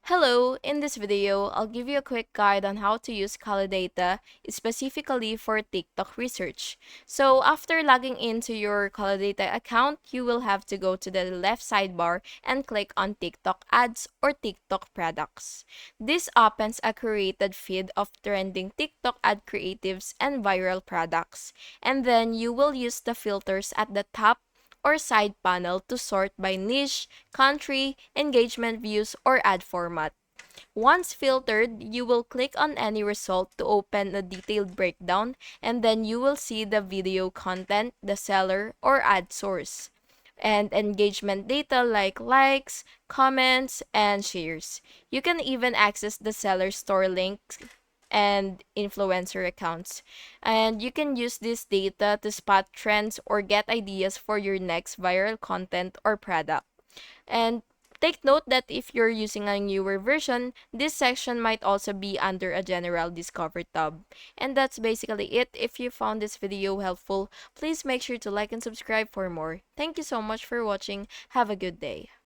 Hello, in this video, I'll give you a quick guide on how to use Kalodata specifically for TikTok research. So after logging into your Kalodata account, you will have to go to the left sidebar and click on TikTok ads or TikTok products. This opens a curated feed of trending TikTok ad creatives and viral products. And then you will use the filters at the top or side panel to sort by niche, country, engagement views, or ad format. Once filtered, you will click on any result to open a detailed breakdown, and then you will see the video content, the seller, or ad source, and engagement data like likes, comments, and shares. You can even access the seller store links and influencer accounts. And you can use this data to spot trends or get ideas for your next viral content or product. And take note that if you're using a newer version, this section might also be under a general discover tab. And that's basically it. If you found this video helpful, please make sure to like and subscribe for more. Thank you so much for watching. Have a good day.